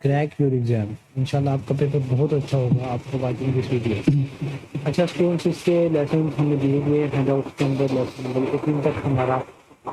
Crack your exam. इंशाल्लाह आपका paper बहुत अच्छा होगा, आपको वाचिंग दिस वीडियो। अच्छा स्टूडेंट्स, इसके लेसन हमें दिए हुए हैंडआउट के अंदर लेसन नंबर 18 तक हमारा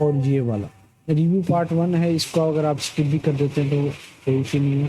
और ये वाला रिव्यू पार्ट 1 है, इसको अगर आप स्किप भी कर देते हैं तो कोई इशू नहीं है।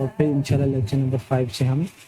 और फिर इंशाल्लाह लेक्चर नंबर 5 से हम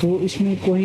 तो इसमें कोई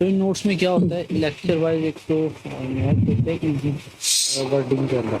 तो इन नोट्स में क्या होता है, लेक्चर वाइज एक तो नोट होते हैं इजी वर्डिंग के अंदर।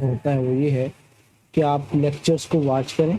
होता है वो ये है कि आप लेक्चर्स को वॉच करें।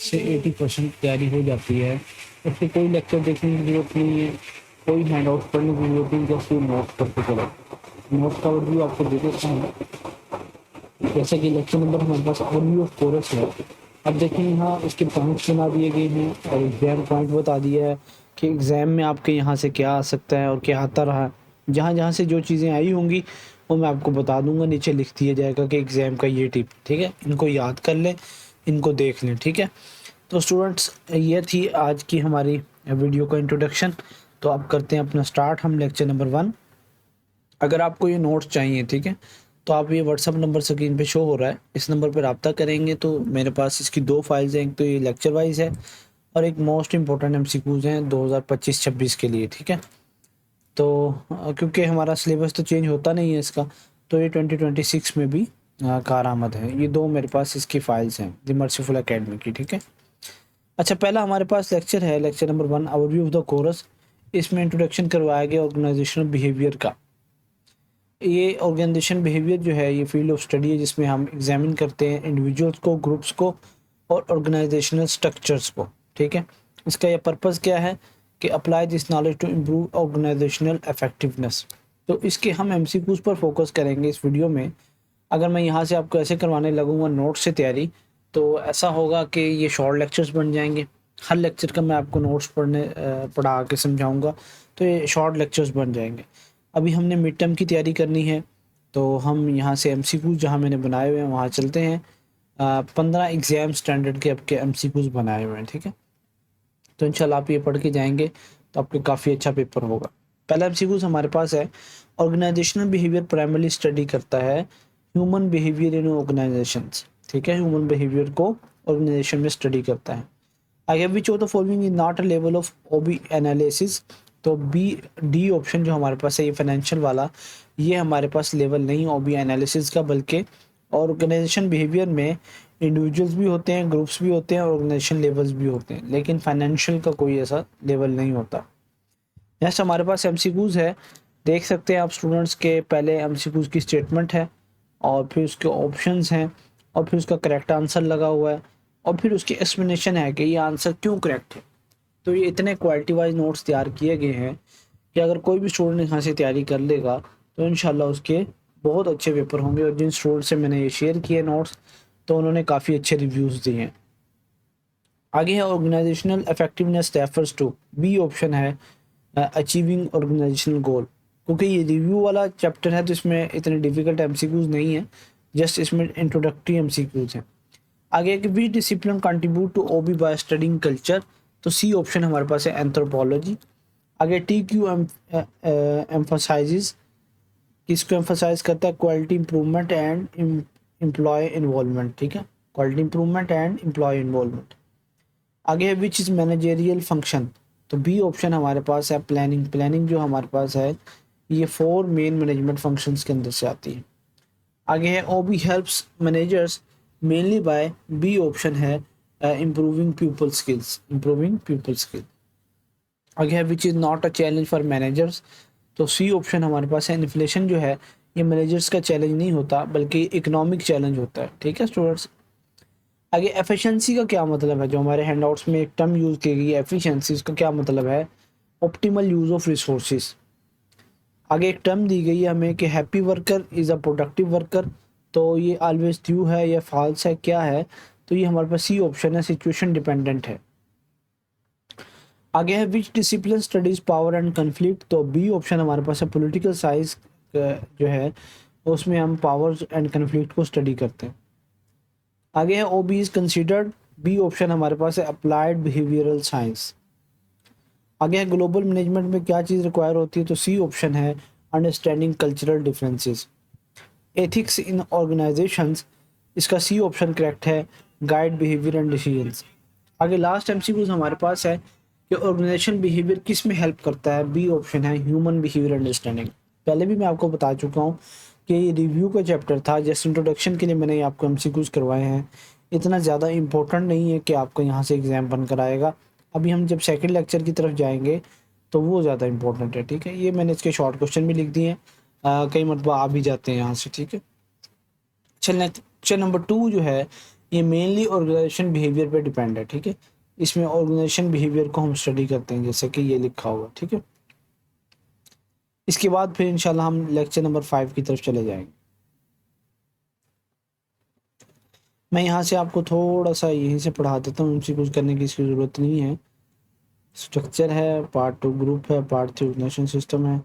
से 80% तैयारी हो जाती है। इससे कोई लेक्चर देखने की जरूरत नहीं है, कोई हैंड आउट पढ़ने की जरूरत नहीं, जस्ट नोट करते चलो। नोट का ओवरव्यू आपको दे देता हूँ। जैसे कि लेक्चर नंबर हमारे पास ओवरव्यू ऑफ कोरस है। अब देखें यहाँ उसके पॉइंट्स बना दिए गए हैं और एग्जाम पॉइंट बता दिया है कि एग्जाम में आपके यहाँ से क्या आ सकता है और क्या आता रहा। जहाँ जहाँ से जो चीज़ें आई होंगी वो मैं आपको बता दूंगा, नीचे लिख दिया जाएगा कि एग्जाम का ये टिप, ठीक है। इनको याद कर लें, इनको देख लें, ठीक है। तो स्टूडेंट्स, ये थी आज की हमारी वीडियो का इंट्रोडक्शन। तो अब करते हैं अपना स्टार्ट हम लेक्चर नंबर 1। अगर आपको ये नोट्स चाहिए, ठीक है, तो आप ये व्हाट्सअप नंबर स्क्रीन पे शो हो रहा है, इस नंबर पर रब्ता करेंगे तो मेरे पास इसकी 2 फाइल्स हैं। एक तो ये लेक्चर वाइज है और एक मोस्ट इंपॉर्टेंट MCQs हैं 2025-26 के लिए, ठीक है। तो क्योंकि हमारा सिलेबस तो चेंज होता नहीं है इसका, तो ये 2026 में भी कारआमद है। ये 2 मेरे पास इसकी फाइल्स हैं द मर्सीफुल एकेडमी की, ठीक है। अच्छा, पहला हमारे पास लेक्चर है, lecture number 1 overview of the coarse. इसमें इंट्रोडक्शन करवाया गया ऑर्गेनाइजेशनल बिहेवियर का। ये ऑर्गेनाइजेशन बिहेवियर जो है ये फील्ड ऑफ स्टडी है जिसमें हम एग्जामिन करते हैं इंडिविजुअल्स को, ग्रुप्स को और ऑर्गेनाइजेशनल स्ट्रक्चर्स को, ठीक है। इसका यह पर्पज़ क्या है कि apply this knowledge to improve organisational effectiveness. तो इसके हम MCQs पर फोकस करेंगे इस वीडियो में। अगर मैं यहाँ से आपको ऐसे करवाने लगूंगा नोट्स से तैयारी, तो ऐसा होगा कि ये शॉर्ट लेक्चर्स बन जाएंगे। हर लेक्चर का मैं आपको नोट्स पढ़ा के समझाऊंगा, तो ये शॉर्ट लेक्चर्स बन जाएंगे। अभी हमने मिड टर्म की तैयारी करनी है, तो हम यहाँ से MCQs जहाँ मैंने बनाए हुए हैं वहाँ चलते हैं। 15 एग्ज़ाम स्टैंडर्ड के आपके MCQs बनाए हुए हैं, ठीक है। तो इंशाल्लाह आप ये पढ़ के जाएंगे तो आपके काफ़ी अच्छा पेपर होगा। पहला MCQs हमारे पास है, ऑर्गेनाइजेशनल बिहेवियर प्राइमरली स्टडी करता है ह्यूमन बिहेवियर इन ऑर्गेनाइजेशंस, ठीक है। ह्यूमन बिहेवियर को ऑर्गेनाइजेशन में स्टडी करता है। I have which of the following is not a level of OB analysis. तो D ऑप्शन जो हमारे पास है ये फाइनेंशियल वाला, ये हमारे पास लेवल नहीं OB एनालिसिस का, बल्कि ऑर्गेनाइजेशन बिहेवियर में इंडिविजुअल्स भी होते हैं, ग्रुप्स भी होते हैं, ऑर्गेनाइजेशन लेवल्स भी होते हैं, लेकिन फाइनेंशियल का कोई ऐसा लेवल नहीं होता। नेक्स्ट हमारे पास MCQs है, देख सकते हैं आप स्टूडेंट्स के पहले MCQs की स्टेटमेंट है और फिर उसके ऑप्शंस हैं और फिर उसका करेक्ट आंसर लगा हुआ है और फिर उसकी एक्सप्लेनेशन है कि ये आंसर क्यों करेक्ट है। तो ये इतने क्वालिटी वाइज नोट्स तैयार किए गए हैं कि अगर कोई भी स्टूडेंट यहाँ से तैयारी कर लेगा तो इंशाल्लाह उसके बहुत अच्छे पेपर होंगे। और जिन स्टूडेंट से मैंने ये शेयर किए नोट्स तो उन्होंने काफ़ी अच्छे रिव्यूज़ दिए हैं। आगे है organisational effectiveness refers to, B option है अचीविंग ऑर्गेनाइजेशनल गोल। क्योंकि ये रिव्यू वाला चैप्टर है तो इसमें इतने डिफिकल्ट एमसीक्यूज नहीं है, जस्ट इसमें इंट्रोडक्टरी एमसीक्यूज हैं। आगे कि which discipline contribute to OB by studying culture, तो सी ऑप्शन हमारे पास है एंथ्रोपोलॉजी। आगे टी क्यू एम्फोसाइजेज, किसको एम्फोसाइज करता है, quality improvement and employ involvement, ठीक है, quality improvement and employ involvement. आगे है विच इज़ मैनेजेरियल फंक्शन, तो बी ऑप्शन हमारे पास है प्लानिंग। प्लानिंग जो हमारे पास है ये 4 मेन मैनेजमेंट फंक्शंस के अंदर से आती है। आगे है OB helps managers mainly by, B option है improving people skills, improving people skill. आगे है which is not a challenge for managers, तो सी ऑप्शन हमारे पास है इन्फ्लेशन जो है ये मैनेजर्स का चैलेंज नहीं होता बल्कि इकोनॉमिक चैलेंज होता है, ठीक है स्टूडेंट्स। आगे एफिशिएंसी का क्या मतलब है, जो हमारे हैंडआउट्स में एक टर्म यूज़ की गई है एफिशिएंसी, इसका क्या मतलब है, ऑप्टिमल यूज़ ऑफ रिसोर्सेज। आगे एक टर्म दी गई है हमें कि happy worker is a productive worker, तो ये ऑलवेज ट्रू है या फॉल्स है, क्या है, तो ये हमारे पास सी ऑप्शन है सिचुएशन डिपेंडेंट है। आगे है which discipline studies power and conflict, तो बी ऑप्शन हमारे पास है पॉलिटिकल साइंस जो है उसमें हम पावर्स एंड कन्फ्लिक्ट को स्टडी करते हैं। आगे है O B is considered, B option हमारे पास है अप्लाइड बिहेवियरल साइंस। आगे है ग्लोबल मैनेजमेंट में क्या चीज़ रिक्वायर होती है, तो सी ऑप्शन है understanding cultural differences. Ethics in organisations, इसका सी ऑप्शन करेक्ट है गाइड बिहेवियर एंड डिसीजंस। आगे लास्ट एमसीक्यूज हमारे पास है कि ऑर्गेनाइजेशन बिहेवियर किस में हेल्प करता है, बी ऑप्शन है ह्यूमन बिहेवियर अंडरस्टैंडिंग। पहले भी मैं आपको बता चुका हूँ कि ये रिव्यू का चैप्टर था, जस्ट इंट्रोडक्शन के लिए मैंने आपको एमसीक्यूज करवाए हैं, इतना ज़्यादा इंपॉर्टेंट नहीं है कि आपको यहाँ से एग्जाम बनकर आएगा। अभी हम जब सेकंड लेक्चर की तरफ जाएंगे तो वो ज़्यादा इंपॉर्टेंट है, ठीक है। ये मैंने इसके शॉर्ट क्वेश्चन भी लिख दिए हैं, कई मरतबा आ भी जाते हैं यहाँ से, ठीक है। लेक्चर नंबर 2 जो है ये मेनली ऑर्गेनाइजेशन बिहेवियर पे डिपेंड है, ठीक है। इसमें ऑर्गेनाइजेशन बिहेवियर को हम स्टडी करते हैं जैसे कि ये लिखा हुआ, ठीक है। इसके बाद फिर इंशाल्लाह हम लेक्चर नंबर 5 की तरफ चले जाएंगे। मैं यहाँ से आपको थोड़ा सा यहीं से पढ़ा देता हूँ, उनसे कुछ करने की इसकी ज़रूरत नहीं है। स्ट्रक्चर है, पार्ट 2 ग्रुप है, पार्ट 3 ऑर्गेनाइजेशन सिस्टम है।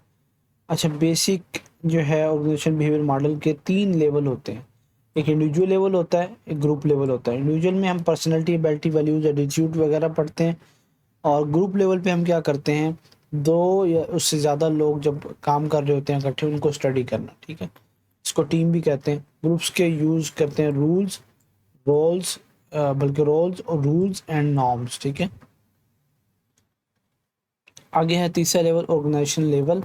अच्छा, बेसिक जो है ऑर्गेनाइजेशन बिहेवियर मॉडल के 3 लेवल होते हैं, एक इंडिविजुअल लेवल होता है, एक ग्रुप लेवल होता है। इंडिविजुअल में हम पर्सनैलिटी, एबिलिटी, वैल्यूज, एटीट्यूड वगैरह पढ़ते हैं, और ग्रुप लेवल पे हम क्या करते हैं, 2 या उससे ज़्यादा लोग जब काम कर रहे होते हैं इकट्ठे उनको स्टडी करना, ठीक है। इसको टीम भी कहते हैं। ग्रुप्स के यूज़ करते हैं रोल्स और रूल्स एंड नॉर्म्स, ठीक है। आगे है तीसरा लेवल ऑर्गेनाइजेशन लेवल,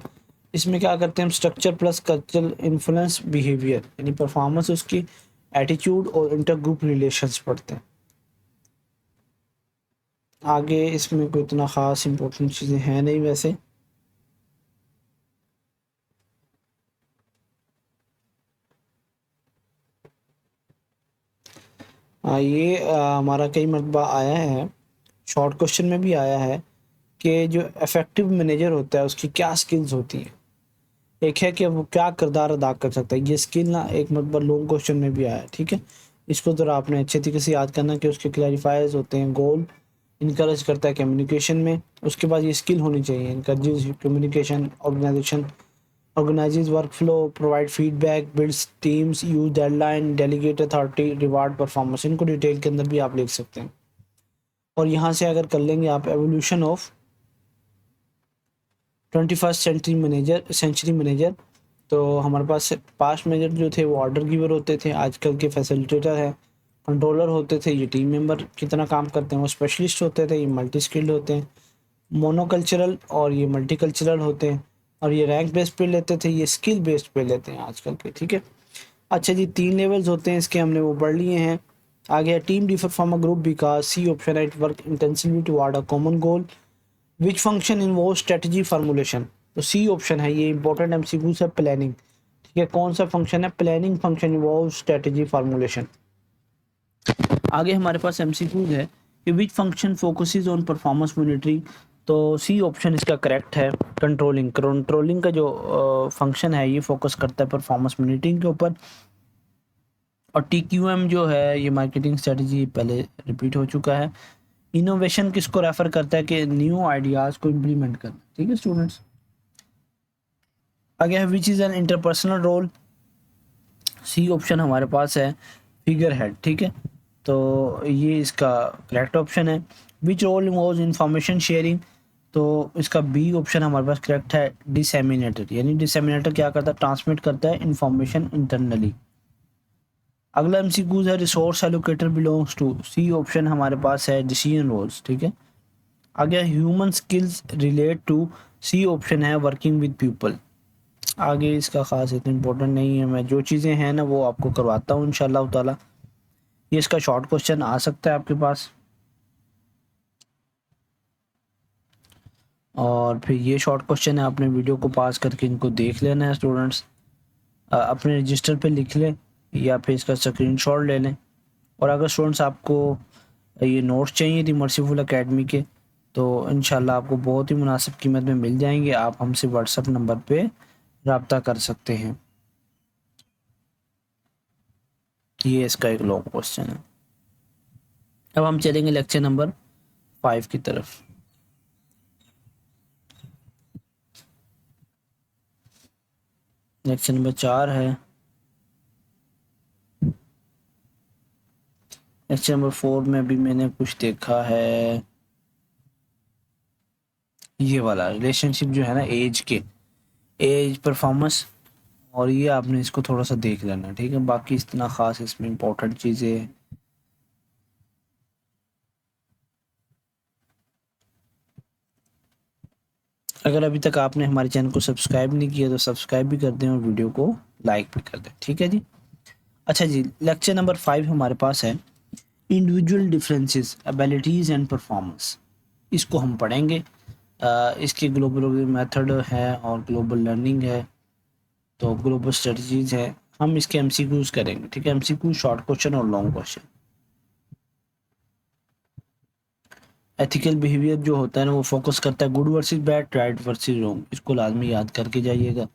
इसमें क्या करते हैं हम structure plus cultural influence behaviour, यानी परफॉर्मेंस, उसकी एटीट्यूड और इंटर ग्रुप रिलेशंस पढ़ते हैं। आगे इसमें कोई इतना ख़ास इंपॉर्टेंट चीज़ें हैं नहीं वैसे। ये हमारा कई मरतबा आया है, शॉर्ट क्वेश्चन में भी आया है कि जो इफेक्टिव मैनेजर होता है उसकी क्या स्किल्स होती हैं। एक है कि वो क्या किरदार अदा कर सकता है, ये स्किल ना एक मतलब लॉन्ग क्वेश्चन में भी आया है, ठीक है। इसको ज़रा आपने अच्छे तरीके से याद करना कि उसके क्लैरिफायर्स होते हैं, गोल इनकरेज करता है कम्युनिकेशन में, उसके बाद ये स्किल होनी चाहिए, encourage communication, organises work flow, provide feedback, builds teams, use deadline, delegate authority, reward performance. इनको डिटेल के अंदर भी आप लिख सकते हैं। और यहाँ से अगर कर लेंगे आप evolution of 21st century manager, तो हमारे पास पास्ट मैनेजर जो थे वो ऑर्डर गिवर होते थे, आजकल के फैसिलिटेटर हैं, कंट्रोलर होते थे, ये टीम मेंबर कितना काम करते हैं, वो स्पेशलिस्ट होते थे, ये मल्टी स्किल्ड होते हैं, मोनोकल्चरल और ये मल्टीकल्चरल होते हैं, और ये रैंक बेस्ड पे लेते थे, ये स्किल बेस्ड पे लेते हैं आजकल के, ठीक है। अच्छा जी, 3 लेवल्स होते हैं इसके, हमने वो पढ़ लिए हैं। आगे team differ from a group because, C option है work intensively toward a common goal. Which function involve strategy formulation, तो सी ऑप्शन है, ये इंपॉर्टेंट एमसीक्यूज है, प्लानिंग, ठीक है। कौन सा फंक्शन है, planning function involve strategy formulation. आगे हमारे पास एमसीक्यूज है कि which function focuses on performance monitoring, तो सी ऑप्शन इसका करेक्ट है। कंट्रोलिंग कंट्रोलिंग का जो फंक्शन है ये फोकस करता है परफॉर्मेंस मॉनिटरिंग के ऊपर। और TQM जो है ये मार्केटिंग स्ट्रेटजी पहले रिपीट हो चुका है। इनोवेशन किसको रेफर करता है कि न्यू आइडियाज़ को इम्प्लीमेंट करना, ठीक है स्टूडेंट्स। आगे है which is an interpersonal role, C option हमारे पास है फिगर हेड, ठीक है, तो ये इसका करेक्ट ऑप्शन है। Which role involves information sharing, तो इसका बी ऑप्शन हमारे पास करेक्ट है, डिसेमिनेटर, यानी डिसेमिनेटर क्या करता है, ट्रांसमिट करता है इंफॉर्मेशन इंटरनली। अगला MCQs है resource allocator belongs to, C option हमारे पास है डिसीजन रोल्स, ठीक है। आगे human skills relate to, C option है वर्किंग विद पीपल। आगे इसका खास इतना इम्पोर्टेंट नहीं है, मैं जो चीज़ें हैं ना वो आपको करवाता हूँ इंशाल्लाह ताला। ये इसका शॉर्ट क्वेश्चन आ सकता है आपके पास, और फिर ये शॉर्ट क्वेश्चन है, आपने वीडियो को पास करके इनको देख लेना है स्टूडेंट्स। अपने रजिस्टर पे लिख लें या फिर इसका स्क्रीनशॉट ले लें। और अगर स्टूडेंट्स आपको ये नोट्स चाहिए थी मर्सीफुल एकेडमी के, तो इंशाल्लाह आपको बहुत ही मुनासिब कीमत में मिल जाएंगे। आप हमसे व्हाट्सएप नंबर पे रब्ता कर सकते हैं। ये इसका एक लॉन्ग क्वेश्चन है। अब हम चलेंगे लेक्चर नंबर 5 की तरफ। लेक्चर नंबर 4 है। लेक्चर नंबर 4 में भी मैंने कुछ देखा है, ये वाला रिलेशनशिप जो है ना एज के, एज परफॉर्मेंस, और ये आपने इसको थोड़ा सा देख लेना, ठीक है। बाकी इतना ख़ास इसमें इम्पोर्टेंट चीज़ें अगर अभी तक आपने हमारे चैनल को सब्सक्राइब नहीं किया तो सब्सक्राइब भी कर दें और वीडियो को लाइक भी कर दें, ठीक है जी। अच्छा जी, लेक्चर नंबर 5 हमारे पास है individual differences abilities and performance. इसको हम पढ़ेंगे। इसके ग्लोबल मेथड है और ग्लोबल लर्निंग है, तो ग्लोबल स्ट्रेटजीज है। हम इसके MCQs करेंगे, ठीक है। MCQ शॉर्ट क्वेश्चन और लॉन्ग क्वेश्चन। एथिकल बिहेवियर जो होता है ना वो फोकस करता है good versus bad, right versus wrong, इसको लाजमी याद करके जाइएगा।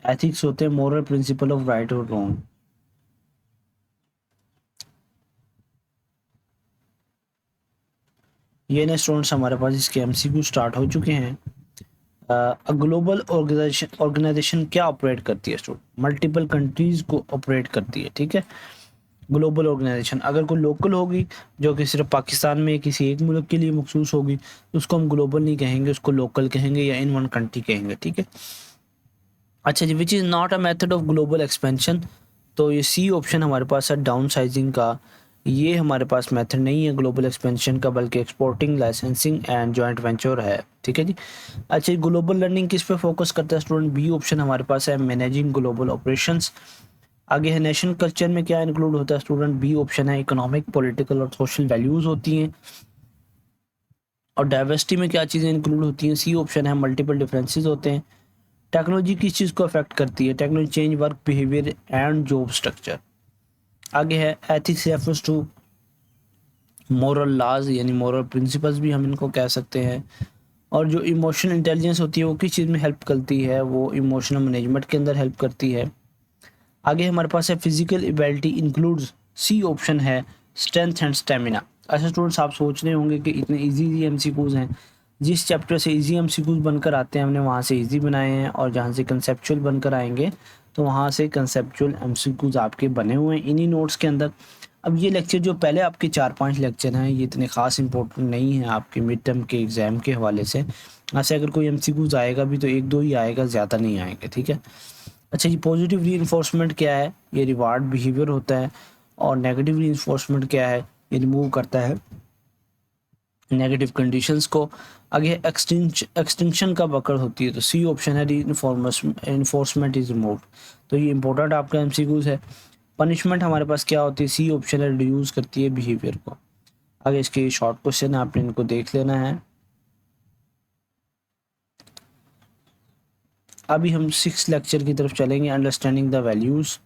एथिक्स होते हैं मोरल प्रिंसिपल ऑफ राइट और रॉन्ग। ये ना स्टूडेंट्स हमारे पास इसके MCQ स्टार्ट हो चुके हैं। ग्लोबल ऑर्गेनाइजेशन क्या ऑपरेट करती है स्टूडेंट, मल्टीपल कंट्रीज को ऑपरेट करती है, ठीक है। ग्लोबल ऑर्गेनाइजेशन अगर कोई लोकल होगी जो कि सिर्फ पाकिस्तान में किसी एक मुल्क के लिए मखसूस होगी तो उसको हम ग्लोबल नहीं कहेंगे, उसको लोकल कहेंगे या इन वन कंट्री कहेंगे, ठीक है। अच्छा जी, which is not a method of global expansion, तो ये सी ऑप्शन हमारे पास है डाउन साइजिंग का। ये हमारे पास मेथड नहीं है ग्लोबल एक्सपेंशन का, बल्कि exporting, licensing and joint venture है, ठीक है जी। अच्छा, ग्लोबल लर्निंग किस पे फोकस करता है स्टूडेंट, बी ऑप्शन हमारे पास है मैनेजिंग ग्लोबल ऑपरेशंस। आगे है नेशनल कल्चर में क्या इंक्लूड होता है स्टूडेंट, बी ऑप्शन है इकोनॉमिक, पॉलिटिकल और सोशल वैल्यूज होती हैं। और डाइवर्सिटी में क्या चीज़ें इंक्लूड होती हैं, सी ऑप्शन है मल्टीपल डिफरेंसेस होते हैं। टेक्नोलॉजी किस चीज़ को अफेक्ट करती है, technology change work behaviour and job structure. आगे है ethics refers to moral laws, यानी मोरल प्रिंसिपल्स भी हम इनको कह सकते हैं। और जो इमोशनल इंटेलिजेंस होती है वो किस चीज़ में हेल्प करती है, वो इमोशनल मैनेजमेंट के अंदर हेल्प करती है। आगे हमारे पास है physical ability includes, C option है स्ट्रेंथ एंड स्टेमिना। अच्छा स्टूडेंट्स, आप सोच रहे होंगे कि इतने इजी MCQs हैं, जिस चैप्टर से इजी MCQs बनकर आते हैं हमने वहाँ से इजी बनाए हैं, और जहाँ से कंसेप्चुअल बनकर आएंगे तो वहाँ से कंसेप्चुअल MCQs आपके बने हुए हैं इन्हीं नोट्स के अंदर। अब ये लेक्चर जो पहले आपके 4-5 लेक्चर हैं ये इतने ख़ास इंपॉर्टेंट नहीं है आपके मिड टर्म के एग्ज़ाम के हवाले से। ऐसे अगर कोई MCQs आएगा भी तो 1-2 ही आएगा, ज़्यादा नहीं आएंगे, ठीक है। अच्छा, ये पॉजिटिव रीइंफोर्समेंट क्या है, ये रिवार्ड बिहेवियर होता है। और नेगेटिव रीइंफोर्समेंट क्या है, ये रिमूव करता है नेगेटिव कंडीशंस को। आगे एक्सटिंक्शन कब अकर होती है, तो सी ऑप्शन है रीइंफोर्समेंट इज रिमूव। तो ये इंपॉर्टेंट आपका MCQs है। पनिशमेंट हमारे पास क्या होती है, सी ऑप्शन है रिड्यूस करती है बिहेवियर को। आगे इसके शॉर्ट क्वेश्चन है, आपने इनको देख लेना है। अभी हम 6 लेक्चर की तरफ चलेंगे, अंडरस्टैंडिंग द वैल्यूज़।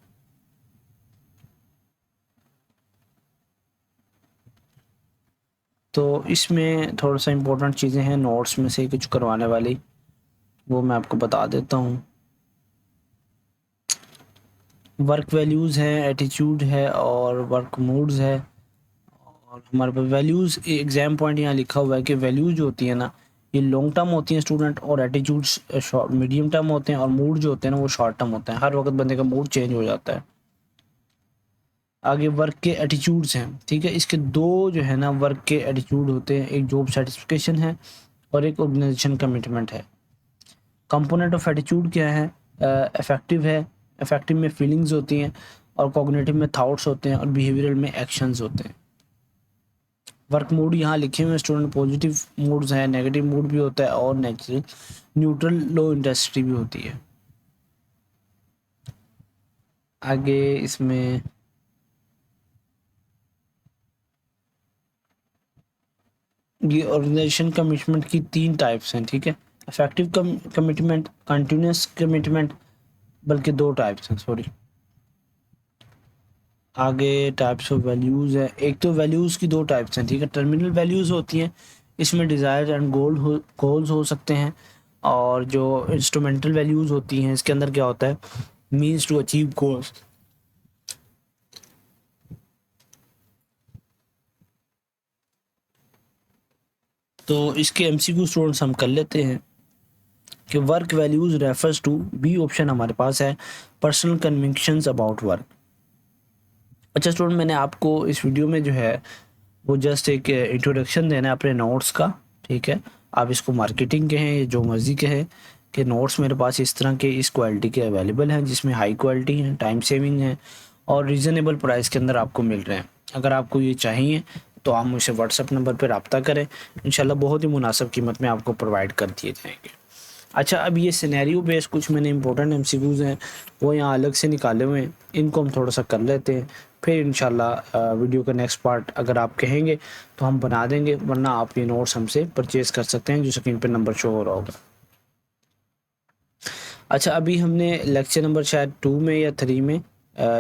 तो इसमें थोड़ा सा इम्पोर्टेंट चीज़ें हैं नोट्स में से कुछ करवाने वाली, वो मैं आपको बता देता हूँ। वर्क वैल्यूज़ हैं, एटीट्यूड है और वर्क मूड्स है। और हमारे पास वैल्यूज़ एग्जाम पॉइंट यहाँ लिखा हुआ है कि वैल्यूज जो होती है ना, ये लॉन्ग टर्म होती हैं स्टूडेंट, और एटीट्यूड्स मीडियम टर्म होते हैं, और मूड जो होते हैं ना वो शॉर्ट टर्म होते हैं। हर वक्त बंदे का मूड चेंज हो जाता है। आगे वर्क के एटीट्यूड्स हैं, ठीक है। इसके दो जो है ना वर्क के एटीट्यूड होते हैं, एक जॉब सेटिस्फिकेशन है और एक ऑर्गेनाइजेशन कमिटमेंट है। कंपोनेंट ऑफ एटीट्यूड क्या है? इफेक्टिव है, इफेक्टिव में फीलिंग्स होती हैं, और कॉग्निटिव में थॉट्स होते हैं, और बिहेवियरल में एक्शंस होते हैं। वर्क मूड यहाँ लिखे हुए स्टूडेंट, पॉजिटिव मूड्स हैं, नेगेटिव मूड भी होता है, और नेचुरल न्यूट्रल लो इंटेंसिटी भी होती है। आगे इसमें ये ऑर्गेनाइजेशन कमिटमेंट की 3 टाइप्स हैं, ठीक है। इफेक्टिव कमिटमेंट, कंटिन्यूस कमिटमेंट, बल्कि 2 टाइप्स हैं, सॉरी। आगे टाइप्स ऑफ वैल्यूज़ है। एक तो वैल्यूज़ की 2 टाइप्स हैं, ठीक है। टर्मिनल वैल्यूज़ होती हैं, इसमें डिज़ायर एंड गोल्स हो सकते हैं। और जो इंस्ट्रूमेंटल वैल्यूज़ होती हैं, इसके अंदर क्या होता है? Means to achieve goals. तो इसके एमसीक्यू स्टूडेंट्स हम कर लेते हैं कि work values refers to, B option हमारे पास है, पर्सनल कन्विक्शंस अबाउट वर्क। अच्छा स्टूडेंट, मैंने आपको इस वीडियो में जो है वो जस्ट एक इंट्रोडक्शन देना है अपने नोट्स का, ठीक है। आप इसको मार्केटिंग के हैं या जो मर्ज़ी के हैं, कि नोट्स मेरे पास इस तरह के इस क्वालिटी के अवेलेबल हैं, जिसमें हाई क्वालिटी है, टाइम सेविंग है, और रीज़नेबल प्राइस के अंदर आपको मिल रहे हैं। अगर आपको ये चाहिए तो आप मुझसे व्हाट्सअप नंबर पर रब्ता करें, इंशाल्लाह बहुत ही मुनासिब कीमत में आपको प्रोवाइड कर दिए जाएंगे। अच्छा, अब ये सिनेरियो बेस्ड कुछ मैंने इंपॉर्टेंट एमसीक्यूज़ हैं वो यहाँ अलग से निकाले हुए हैं, इनको हम थोड़ा सा कर लेते हैं, फिर इंशाल्लाह वीडियो का नेक्स्ट पार्ट अगर आप कहेंगे तो हम बना देंगे, वरना आप ये नोट्स हमसे परचेज कर सकते हैं, जो स्क्रीन पर नंबर शो हो रहा होगा। अच्छा, अभी हमने लेक्चर नंबर शायद 2 में या 3 में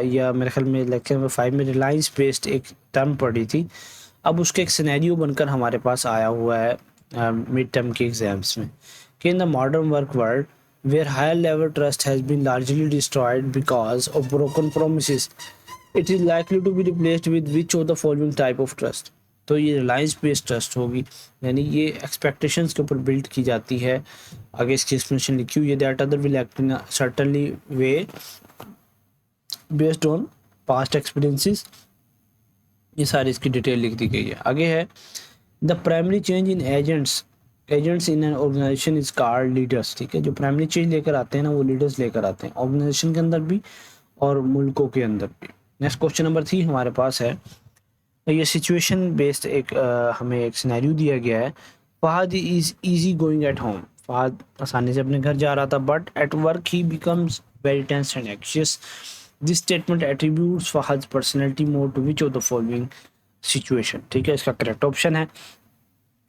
या मेरे ख्याल में लेक्चर नंबर 5 में रिलायंस बेस्ड एक टर्म पढ़ी थी। अब उसके एक सिनेरियो बनकर हमारे पास आया हुआ है मिड टर्म के एग्ज़ाम्स में, कि in the modern work world where higher level trust has been largely destroyed because of broken promises, it is likely to be replaced with which of the following type of trust? तो ये Reliance based trust होगी, यानी ये expectations के ऊपर build की जाती है। आगे इसकी एक्सप्लेनेशन लिखी हुई है, that other will act in certainly way based on past experiences. ये सारी इसकी डिटेल लिख दी गई है। आगे है the primary change in agents in an organization is called leaders, ठीक है। जो प्राइमरी चेंज लेकर आते हैं ना वो लीडर्स लेकर आते हैं, ऑर्गेनाइजेशन के अंदर भी और मुल्कों के अंदर भी। नेक्स्ट क्वेश्चन नंबर 3 हमारे पास है, ये सिचुएशन बेस्ड एक हमें एक सिनेरियो दिया गया है। Fahad is easy going at home, Fahad आसानी से अपने घर जा रहा था, but at work he becomes very tense and anxious. This statement attributes Fahad personality more to which of the following situation, ठीक है। इसका करेक्ट ऑप्शन है।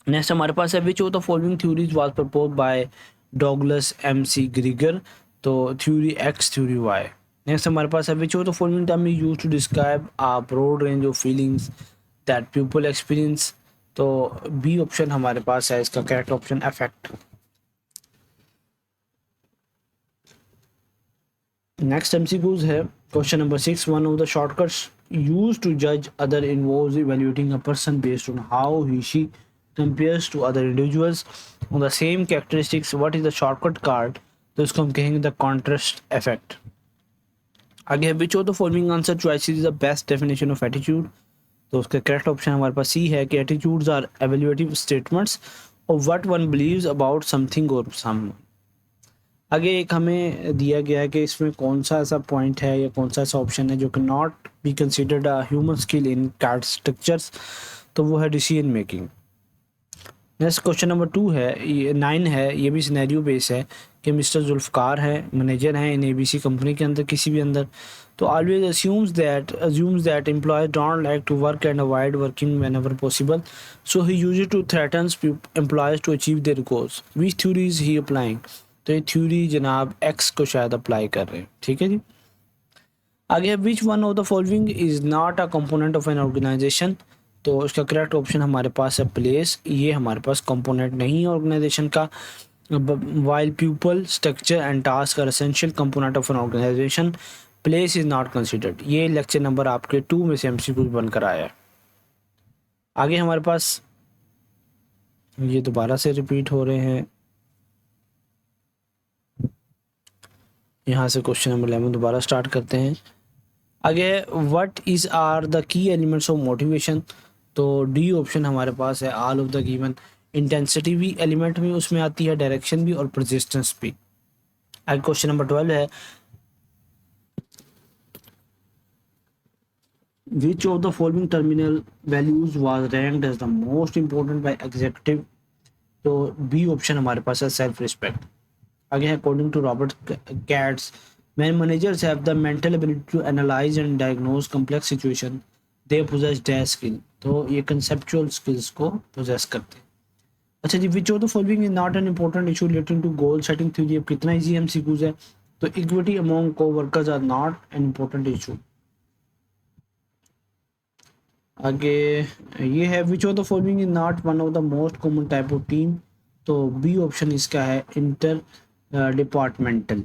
नेक्स्ट हमारे पास है which of the following theories was propose by Douglas MC Gregor, तो theory X, theory Y। Next हमारे पास है which of the following term is used to describe a broad range of feelings that people experience, तो B option हमारे पास है इसका correct option, affect. Next MCQs है question number 6, one of the shortcuts used to judge other involves evaluating a person based on how he she compares to other individuals on the same characteristics. What is the shortcut card? तो इसको हम कहेंगे the contrast effect. आगे है which of the following answer choices is the best definition of attitude, तो उसका correct option हमारे पास सी है कि attitudes are evaluative statements of what one believes about something और समवन। आगे एक हमें दिया गया है कि इसमें कौन सा ऐसा पॉइंट है या कौन सा ऐसा ऑप्शन है जो कि not be considered a human skill in card structures, तो वो है decision making. Next question number 2 है, ये 9 है, ये भी सिनेरियो बेस है कि मिस्टर जुल्फ़कार है, मैनेजर हैं इन ABC कंपनी के अंदर किसी भी अंदर, तो always assumes that employees don't like to work and avoid working whenever possible, so he uses to threatens employees to achieve their goals. Which theory is he applying? तो ये theory जनाब X को शायद अप्लाई कर रहे हैं, ठीक है जी। आगे which one of the following is not a component of an organization, तो इसका करेक्ट ऑप्शन हमारे पास है प्लेस। ये हमारे पास कंपोनेंट नहीं है ऑर्गेनाइजेशन का। While people structure and task are essential component of an organization, place is not considered. ये लेक्चर नंबर आपके 2 में से MCQ बनकर आया है। आगे हमारे पास ये दोबारा से रिपीट हो रहे हैं, यहाँ से क्वेश्चन नंबर 11 दोबारा स्टार्ट करते हैं। आगे what is are the key elements of motivation, तो डी ऑप्शन हमारे पास है all of the given. Intensity भी एलिमेंट में उसमें आती है, डायरेक्शन भी और परसिस्टेंस भी। आगे क्वेश्चन नंबर 12 है which of the following terminal values was ranked as the most important by executive, तो बी ऑप्शन हमारे पास है सेल्फ रिस्पेक्ट। आगे है according to Robert Katz when managers have the mental ability to analyze and diagnose complex situation they possess dash skill, तो ये conceptual skills को possess करते हैं। अच्छा जी, which of the following is not an important issue relating to goal setting theory, अब कितना easy MCQs है, तो equity among co-workers are not an important issue। आगे ये है which of the following is not one of the most common type of team, तो B option इसका है इंटर डिपार्टमेंटल।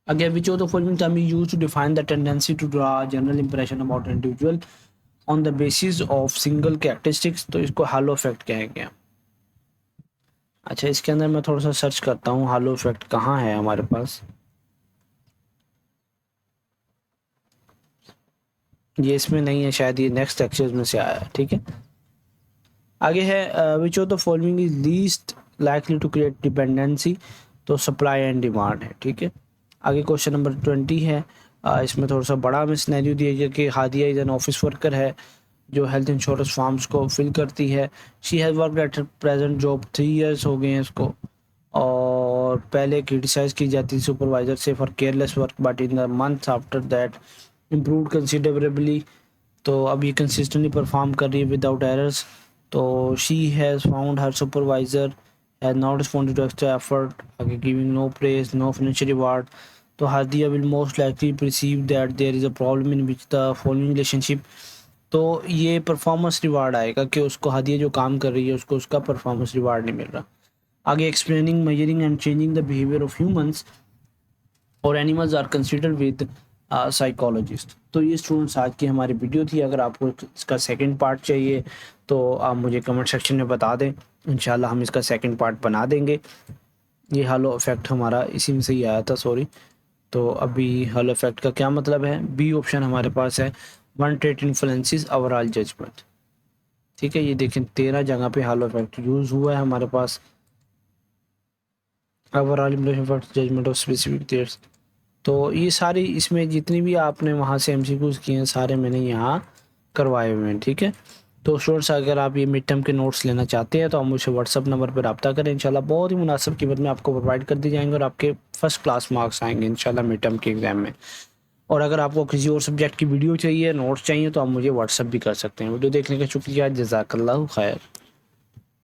आगे which of the following term is used to define the tendency to draw general impression about individual on the basis of single characteristics, तो इसको हालो effect कहेंगे। अच्छा, इसके अंदर मैं थोड़ा सा सर्च करता हूँ हालो इफेक्ट कहाँ है हमारे पास। ये इसमें नहीं है शायद, ये नेक्स्ट लेक्चर्स में से आया है, ठीक है। आगे है which of the following is least likely to create dependency, तो सप्लाई एंड डिमांड है, ठीक है। आगे क्वेश्चन नंबर 20 है, इसमें थोड़ा सा बड़ा में सिनेरियो दिया गया कि Hadiya is an office worker है जो हेल्थ इंश्योरेंस फॉर्म्स को फिल करती है। She has work at present job 3 years हो गए हैं इसको, और पहले क्रिटिसाइज़ की जाती थी सुपरवाइजर से for careless work, but in the month after that improve considerably, तो अब ये कंसिस्टेंटली परफॉर्म कर रही है विदाउट एरर्स। तो she has found her supervisor has not responded to extra effort, आगे giving no praise no financial reward, तो Hadiya will most likely perceive that there is a problem in which the following relationship, तो ये performance reward आएगा कि उसको हादिया जो काम कर रही है उसको उसका परफॉर्मेंस रिवार्ड नहीं मिल रहा। आगे explaining measuring and changing the behaviour of humans और animals are considered with psychologist. तो ये स्टूडेंट्स आज की हमारी वीडियो थी। अगर आपको इसका सेकंड पार्ट चाहिए तो आप मुझे कमेंट सेक्शन में बता दें, इंशाल्लाह हम इसका सेकंड पार्ट बना देंगे। ये हालो इफेक्ट हमारा इसी में से ही आया था, सॉरी। तो अभी हालो इफेक्ट का क्या मतलब है, बी ऑप्शन हमारे पास है one trait influences overall judgement, ठीक है। ये देखें 13 जगह पे हालो इफेक्ट यूज़ हुआ है हमारे पास, overall effect judgement of specific traits. तो ये सारी इसमें जितनी भी आपने वहाँ से MCQs किए हैं सारे मैंने यहाँ करवाए हुए हैं, ठीक है। तो स्टूडेंट्स अगर आप ये मिड टर्म के नोट्स लेना चाहते हैं तो आप मुझसे व्हाट्सअप नंबर पर रब्ता करें, इंशाल्लाह बहुत ही मुनासिब कीमत में आपको प्रोवाइड कर दी जाएंगे और आपके फर्स्ट क्लास मार्क्स आएंगे इंशाल्लाह मिड टर्म के एग्ज़ाम में। और अगर आपको किसी और सब्जेक्ट की वीडियो चाहिए, नोट्स चाहिए, तो आप मुझे व्हाट्सअप भी कर सकते हैं। वीडियो देखने का शुक्रिया, जज़ाकल्लाहु खैर।